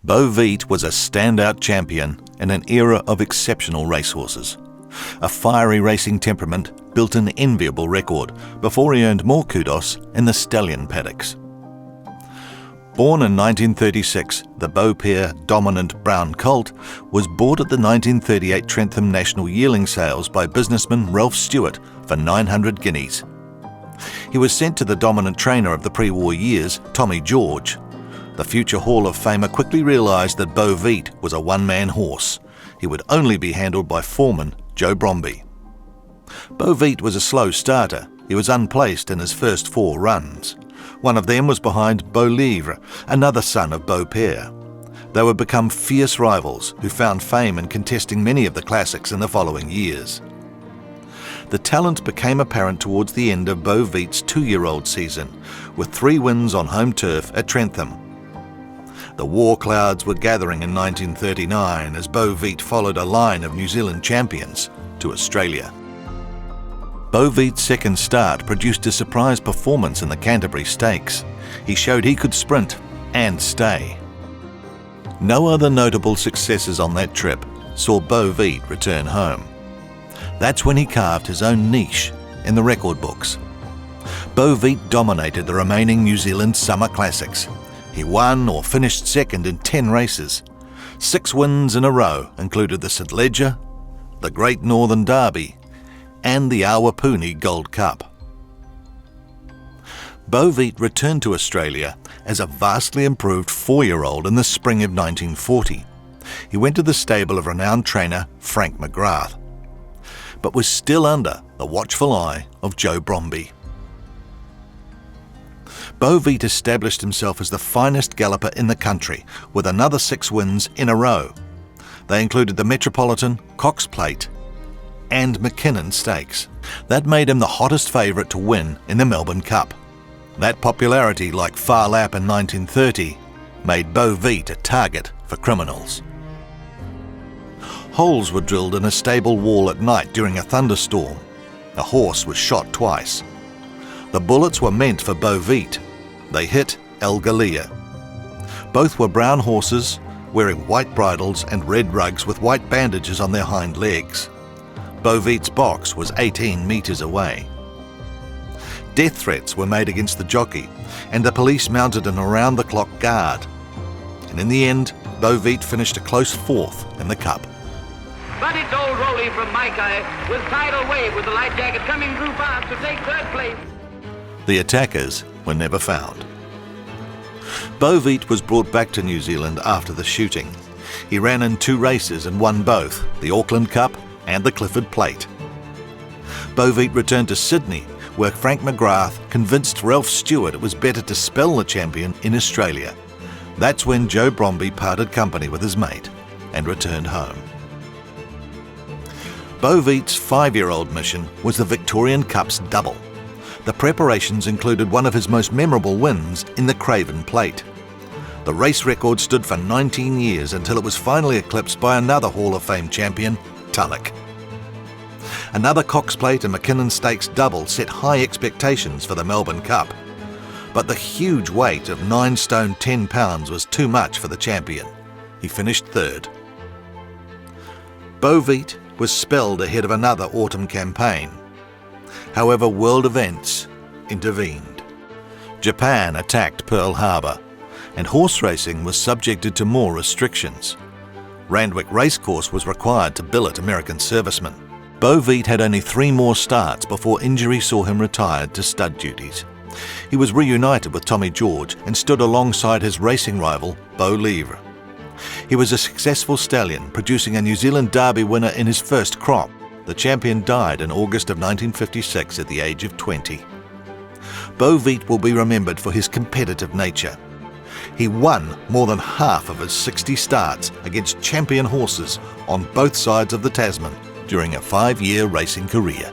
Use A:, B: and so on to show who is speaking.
A: Beau Vite was a standout champion in an era of exceptional racehorses. A fiery racing temperament built an enviable record before he earned more kudos in the stallion paddocks. Born in 1936, the Beau pair dominant brown colt was bought at the 1938 Trentham National Yearling Sales by businessman Ralph Stewart for 900 guineas. He was sent to the dominant trainer of the pre-war years, Tommy George. The future Hall of Famer quickly realised that Beau Vite was a one-man horse. He would only be handled by foreman Joe Bromby. Beau Vite was a slow starter. He was unplaced in his first 4 runs. One of them was behind Beau Livre, another son of Beau pair. They would become fierce rivals who found fame in contesting many of the classics in the following years. The talent became apparent towards the end of Beau Vite's 2-year-old season, with 3 wins on home turf at Trentham. The war clouds were gathering in 1939 as Beau Vite followed a line of New Zealand champions to Australia. Beau Vite's second start produced a surprise performance in the Canterbury Stakes. He showed he could sprint and stay. No other notable successes on that trip saw Beau Vite return home. That's when he carved his own niche in the record books. Beau Vite dominated the remaining New Zealand Summer Classics. He won or finished second in 10 races. 6 wins in a row included the St Leger, the Great Northern Derby, and the Awapuni Gold Cup. Beau Vite returned to Australia as a vastly improved 4-year-old in the spring of 1940. He went to the stable of renowned trainer Frank McGrath, but was still under the watchful eye of Joe Bromby. Beau Vite established himself as the finest galloper in the country with another 6 wins in a row. They included the Metropolitan, Cox Plate and McKinnon Stakes. That made him the hottest favourite to win in the Melbourne Cup. That popularity, like Phar Lap in 1930, made Beau Vite a target for criminals. Holes were drilled in a stable wall at night during a thunderstorm. A horse was shot twice. The bullets were meant for Beau Vite. They hit El Galea. Both were brown horses, wearing white bridles and red rugs with white bandages on their hind legs. Beau Vite's box was 18 metres away. Death threats were made against the jockey, and the police mounted an around-the-clock guard. And in the end, Beau Vite finished a close 4th in the Cup.
B: But it's old Rolly from Mackay with tidal wave with the light jacket coming through fast to take 3rd place.
A: The attackers were never found. Beau Vite was brought back to New Zealand after the shooting. He ran in 2 races and won both, the Auckland Cup and the Clifford Plate. Beau Vite returned to Sydney, where Frank McGrath convinced Ralph Stewart it was better to spell the champion in Australia. That's when Joe Bromby parted company with his mate and returned home. Beau Vite's 5-year-old mission was the Victorian Cup's double. The preparations included one of his most memorable wins in the Craven Plate. The race record stood for 19 years until it was finally eclipsed by another Hall of Fame champion, Tulloch. Another Cox Plate and McKinnon Stakes double set high expectations for the Melbourne Cup. But the huge weight of 9 stone 10 pounds was too much for the champion. He finished 3rd. Beau Vite was spelled ahead of another autumn campaign. However, world events intervened. Japan attacked Pearl Harbor, and horse racing was subjected to more restrictions. Randwick Racecourse was required to billet American servicemen. Beau Vite had only 3 more starts before injury saw him retired to stud duties. He was reunited with Tommy George and stood alongside his racing rival, Beau Livre. He was a successful stallion, producing a New Zealand Derby winner in his first crop. The champion died in August of 1956 at the age of 20. Beau Vite will be remembered for his competitive nature. He won more than half of his 60 starts against champion horses on both sides of the Tasman during a 5-year racing career.